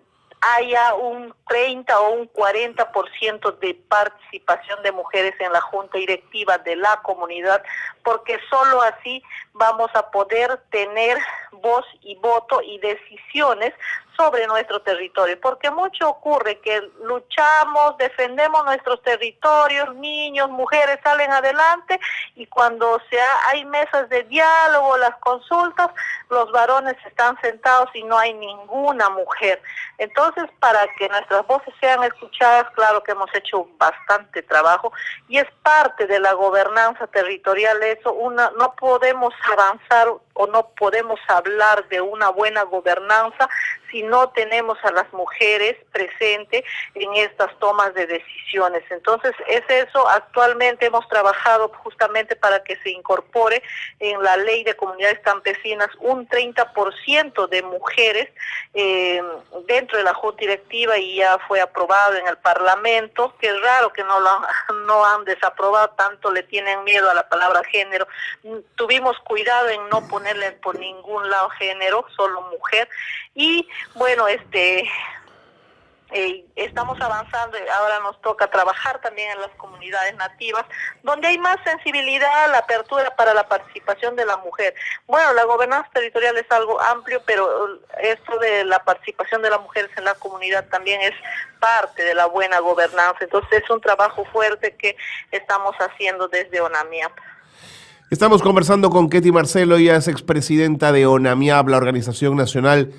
haya un 30 o un 40% de participación de mujeres en la junta directiva de la comunidad, porque solo así vamos a poder tener voz y voto y decisiones sobre nuestro territorio, porque mucho ocurre que luchamos, defendemos nuestros territorios, niños, mujeres salen adelante, y cuando hay mesas de diálogo, las consultas, los varones están sentados y no hay ninguna mujer. Entonces, para que nuestras voces sean escuchadas, claro que hemos hecho bastante trabajo, y es parte de la gobernanza territorial eso. No podemos avanzar o no podemos hablar de una buena gobernanza si no tenemos a las mujeres presentes en estas tomas de decisiones. Entonces, es eso. Actualmente hemos trabajado justamente para que se incorpore en la ley de comunidades campesinas un 30% de mujeres dentro de la junta directiva, y ya fue aprobado en el Parlamento, que es raro que no han desaprobado, tanto le tienen miedo a la palabra género. Tuvimos cuidado en no ponerle por ningún lado género, solo mujer. Y bueno, estamos avanzando. Ahora nos toca trabajar también en las comunidades nativas, donde hay más sensibilidad, la apertura para la participación de la mujer. Bueno, la gobernanza territorial es algo amplio, pero esto de la participación de las mujeres en la comunidad también es parte de la buena gobernanza. Entonces es un trabajo fuerte que estamos haciendo desde ONAMIAP. Estamos conversando con Ketty Marcelo, ella es expresidenta de ONAMIAP, la Organización Nacional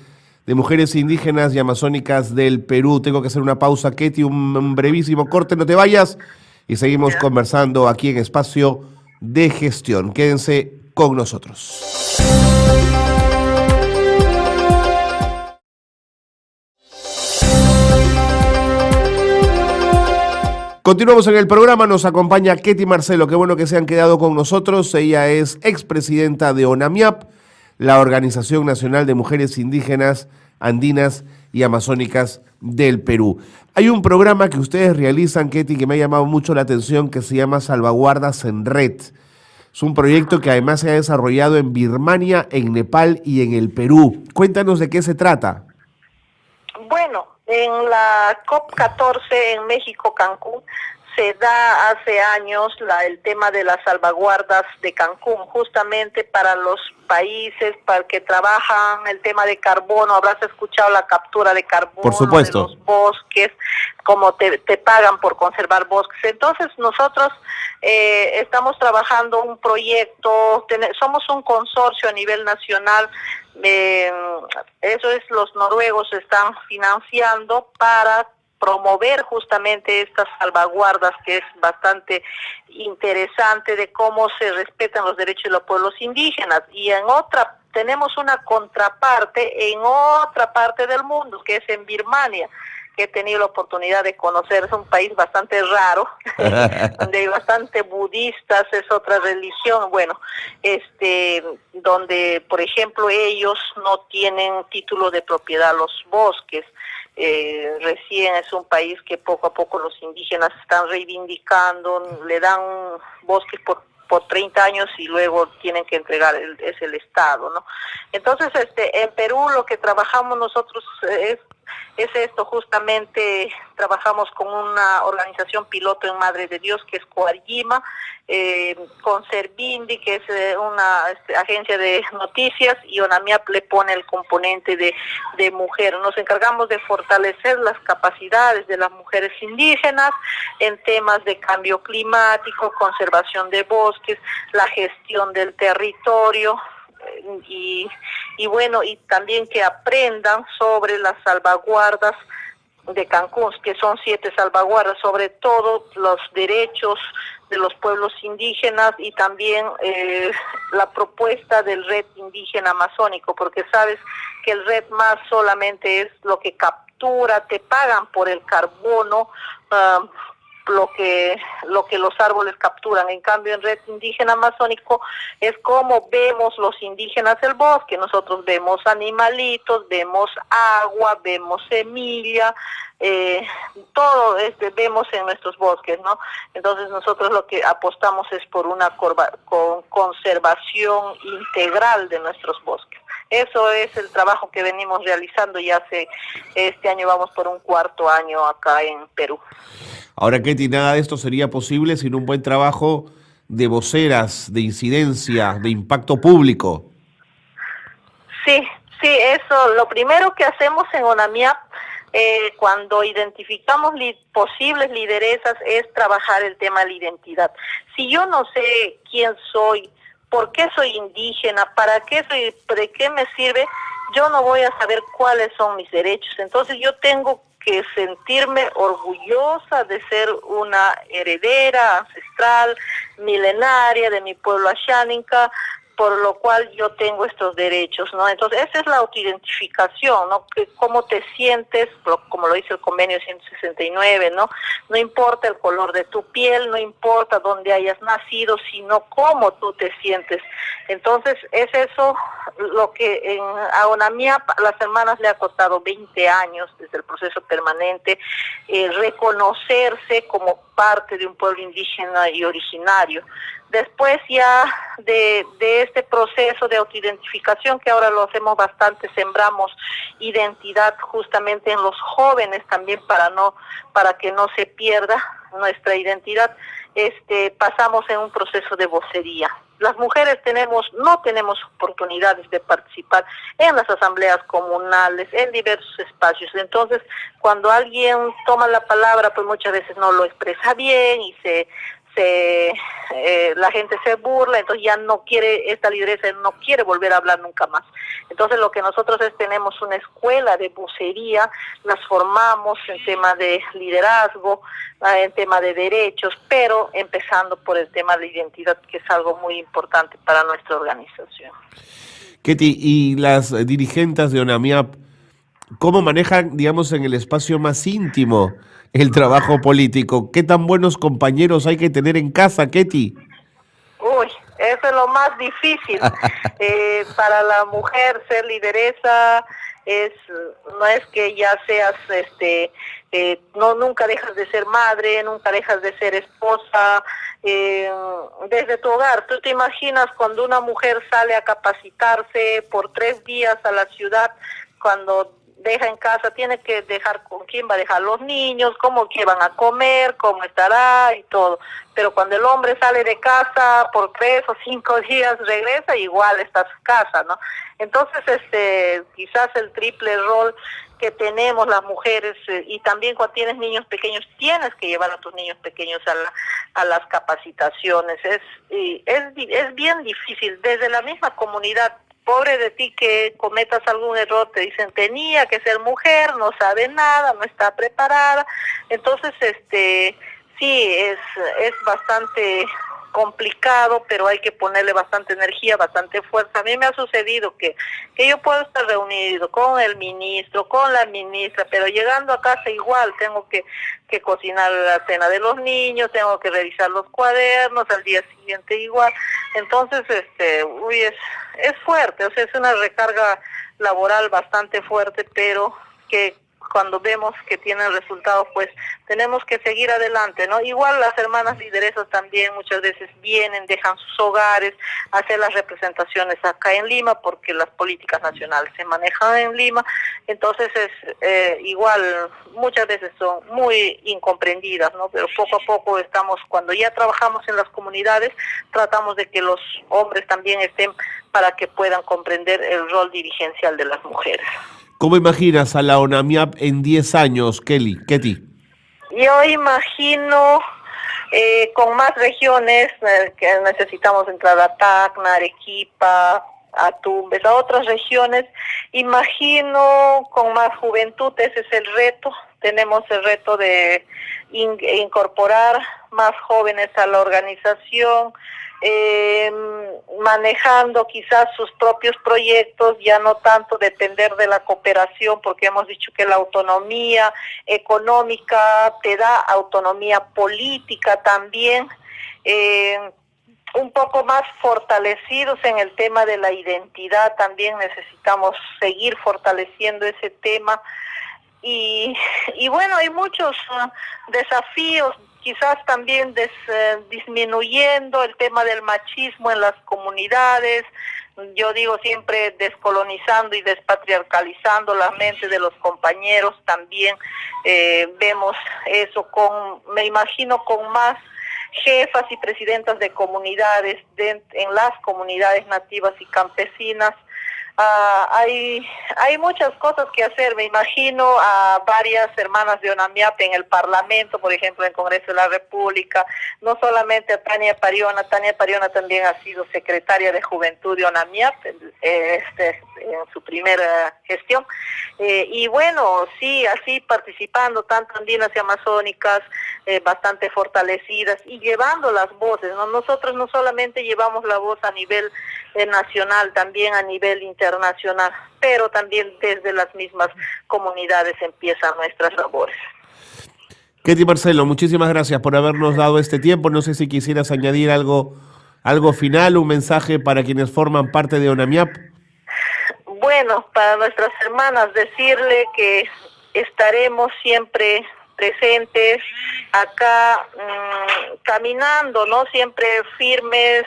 de Mujeres Indígenas y Amazónicas del Perú. Tengo que hacer una pausa, Ketty, un brevísimo corte, no te vayas, y seguimos conversando aquí en Espacio de Gestión. Quédense con nosotros. Continuamos en el programa, nos acompaña Ketty Marcelo, qué bueno que se han quedado con nosotros. Ella es expresidenta de ONAMIAP, la Organización Nacional de Mujeres Indígenas, Andinas y Amazónicas del Perú. Hay un programa que ustedes realizan, Ketty, que me ha llamado mucho la atención, que se llama Salvaguardas en Red. Es un proyecto que además se ha desarrollado en Birmania, en Nepal y en el Perú. Cuéntanos de qué se trata. Bueno, en la COP14 en México, Cancún, se da hace años el tema de las salvaguardas de Cancún, justamente para los países para que trabajan el tema de carbono. Habrás escuchado la captura de carbono, por supuesto, de los bosques, como te pagan por conservar bosques. Entonces nosotros estamos trabajando un proyecto, somos un consorcio a nivel nacional, eso es, los noruegos están financiando para promover justamente estas salvaguardas, que es bastante interesante de cómo se respetan los derechos de los pueblos indígenas. Y tenemos una contraparte en otra parte del mundo, que es en Birmania, que he tenido la oportunidad de conocer. Es un país bastante raro, donde hay bastante budistas, es otra religión, bueno, donde, por ejemplo, ellos no tienen título de propiedad a los bosques. Recién es un país que poco a poco los indígenas están reivindicando, le dan bosques por 30 años y luego tienen que entregar, es el Estado, ¿no? Entonces, en Perú lo que trabajamos nosotros es esto, justamente trabajamos con una organización piloto en Madre de Dios, que es Coaryima, con Servindi, que es una agencia de noticias, y ONAMIAP le pone el componente de mujer. Nos encargamos de fortalecer las capacidades de las mujeres indígenas en temas de cambio climático, conservación de bosques, la gestión del territorio, y bueno, y también que aprendan sobre las salvaguardas de Cancún, que son 7 salvaguardas, sobre todo los derechos de los pueblos indígenas, y también la propuesta del Red Indígena Amazónico, porque sabes que el Red más solamente es lo que captura, te pagan por el carbono, lo que los árboles capturan. En cambio, en Red Indígena Amazónico es como vemos los indígenas el bosque. Nosotros vemos animalitos, vemos agua, vemos semilla, todo vemos en nuestros bosques, ¿no? Entonces nosotros lo que apostamos es por una conservación integral de nuestros bosques. Eso es el trabajo que venimos realizando y este año vamos por un cuarto año acá en Perú. Ahora, Ketty, nada de esto sería posible sin un buen trabajo de voceras, de incidencia, de impacto público. Sí, eso. Lo primero que hacemos en ONAMIAP, cuando identificamos posibles lideresas, es trabajar el tema de la identidad. Si yo no sé quién soy, por qué soy indígena, para qué soy, de qué me sirve, yo no voy a saber cuáles son mis derechos. Entonces yo tengo que sentirme orgullosa de ser una heredera ancestral, milenaria de mi pueblo Ashaninka, por lo cual yo tengo estos derechos, ¿no? Entonces, esa es la autoidentificación, ¿no? Que cómo te sientes, como lo dice el convenio 169, ¿no? No importa el color de tu piel, no importa dónde hayas nacido, sino cómo tú te sientes. Entonces, es eso lo que a ONAMIAP a las hermanas le ha costado 20 años desde el proceso permanente, reconocerse como parte de un pueblo indígena y originario. Después ya de este proceso de autoidentificación, que ahora lo hacemos bastante, sembramos identidad justamente en los jóvenes también para que no se pierda nuestra identidad, pasamos en un proceso de vocería. Las mujeres no tenemos oportunidades de participar en las asambleas comunales, en diversos espacios. Entonces, cuando alguien toma la palabra, pues muchas veces no lo expresa bien y la gente se burla, entonces ya no quiere, esta lideresa no quiere volver a hablar nunca más. Entonces lo que nosotros tenemos una escuela de vocería, las formamos en tema de liderazgo, en tema de derechos, pero empezando por el tema de identidad, que es algo muy importante para nuestra organización. Ketty, y las dirigentes de ONAMIAP, ¿cómo manejan, digamos, en el espacio más íntimo el trabajo político? ¿Qué tan buenos compañeros hay que tener en casa, Ketty? Uy, eso es lo más difícil. Para la mujer ser lideresa no es que ya seas, nunca dejas de ser madre, nunca dejas de ser esposa, desde tu hogar. ¿Tú te imaginas cuando una mujer sale a capacitarse por 3 días a la ciudad, cuando deja en casa, tiene que dejar con quién va a dejar los niños, qué van a comer, cómo estará y todo? Pero cuando el hombre sale de casa por 3 o 5 días, regresa, igual está en casa, ¿no? Entonces, quizás el triple rol que tenemos las mujeres, y también cuando tienes niños pequeños, tienes que llevar a tus niños pequeños a las capacitaciones. Es bien difícil, desde la misma comunidad. Pobre de ti que cometas algún error, te dicen tenía que ser mujer, no sabe nada, no está preparada. Entonces, sí, es bastante complicado, pero hay que ponerle bastante energía, bastante fuerza. A mí me ha sucedido que yo puedo estar reunido con el ministro, con la ministra, pero llegando a casa igual tengo que cocinar la cena de los niños, tengo que revisar los cuadernos, al día siguiente igual. Entonces, es fuerte, o sea, es una recarga laboral bastante fuerte, pero que cuando vemos que tienen resultados, pues tenemos que seguir adelante, ¿no? Igual las hermanas lideresas también muchas veces vienen, dejan sus hogares, hacen las representaciones acá en Lima, porque las políticas nacionales se manejan en Lima. Entonces igual muchas veces son muy incomprendidas, ¿no? Pero poco a poco cuando ya trabajamos en las comunidades, tratamos de que los hombres también estén para que puedan comprender el rol dirigencial de las mujeres. ¿Cómo imaginas a la ONAMIAP en 10 años, Ketty? Yo imagino con más regiones, que necesitamos entrar a Tacna, Arequipa, a Tumbes, a otras regiones. Imagino con más juventud, ese es el reto. Tenemos el reto de incorporar más jóvenes a la organización, manejando quizás sus propios proyectos, ya no tanto depender de la cooperación, porque hemos dicho que la autonomía económica te da autonomía política también, un poco más fortalecidos en el tema de la identidad, también necesitamos seguir fortaleciendo ese tema. Y bueno, hay muchos desafíos, quizás también disminuyendo el tema del machismo en las comunidades. Yo digo siempre descolonizando y despatriarcalizando la mente de los compañeros. También vemos eso me imagino, con más jefas y presidentas de comunidades en las comunidades nativas y campesinas. Hay muchas cosas que hacer. Me imagino a varias hermanas de ONAMIAP en el Parlamento, por ejemplo, en el Congreso de la República, no solamente a Tania Pariona también ha sido secretaria de Juventud de ONAMIAP en su primera gestión, y bueno, sí, así participando tanto andinas y amazónicas, bastante fortalecidas y llevando las voces, ¿no? Nosotros no solamente llevamos la voz a nivel nacional, también a nivel internacional, pero también desde las mismas comunidades empiezan nuestras labores. Ketty Marcelo, muchísimas gracias por habernos dado este tiempo. No sé si quisieras añadir algo final, un mensaje para quienes forman parte de ONAMIAP. Bueno, para nuestras hermanas decirle que estaremos siempre presentes acá, caminando, ¿no? Siempre firmes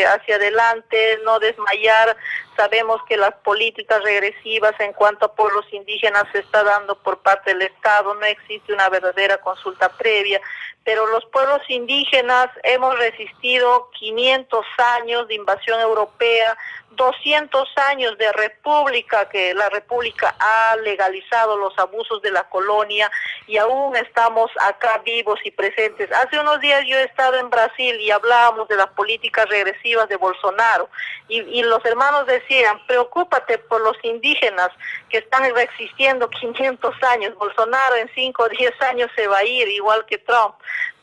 hacia adelante, no desmayar. Sabemos que las políticas regresivas en cuanto a pueblos indígenas se está dando por parte del Estado, no existe una verdadera consulta previa, pero los pueblos indígenas hemos resistido 500 años de invasión europea, 200 años de república, que la república ha legalizado los abusos de la colonia, y aún estamos acá vivos y presentes. Hace unos días yo he estado en Brasil y hablábamos de las políticas regresivas de Bolsonaro, y los hermanos decían, preocúpate por los indígenas que están resistiendo 500 años, Bolsonaro en 5 o 10 años se va a ir, igual que Trump.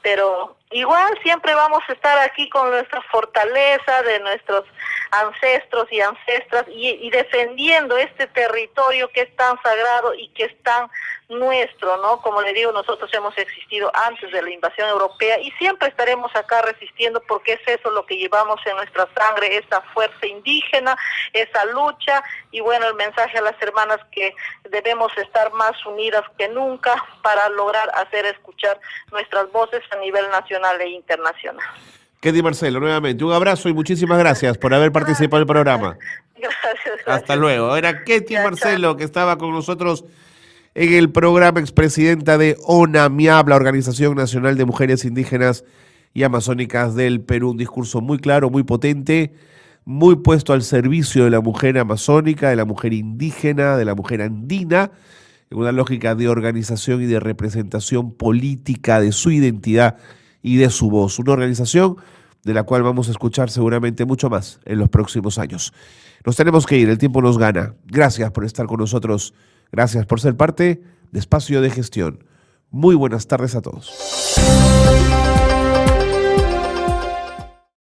Pero igual siempre vamos a estar aquí con nuestra fortaleza de nuestros ancestros y ancestras y defendiendo este territorio que es tan sagrado y que es tan nuestro, ¿no? Como le digo, nosotros hemos existido antes de la invasión europea y siempre estaremos acá resistiendo, porque es eso lo que llevamos en nuestra sangre, esa fuerza indígena, esa lucha. Y bueno, el mensaje a las hermanas que debemos estar más unidas que nunca para lograr hacer escuchar nuestras voces a nivel nacional e internacional. Ketty Marcelo, nuevamente, un abrazo y muchísimas gracias por haber participado en el programa. Gracias. Hasta luego. Era Ketty Ya, Marcelo, que estaba con nosotros en el programa, expresidenta de ONAMIAP, la Organización Nacional de Mujeres Indígenas y Amazónicas del Perú. Un discurso muy claro, muy potente, muy puesto al servicio de la mujer amazónica, de la mujer indígena, de la mujer andina, en una lógica de organización y de representación política de su identidad y de su voz. Una organización de la cual vamos a escuchar seguramente mucho más en los próximos años. Nos tenemos que ir, el tiempo nos gana. Gracias por estar con nosotros. Gracias por ser parte de Espacio de Gestión. Muy buenas tardes a todos.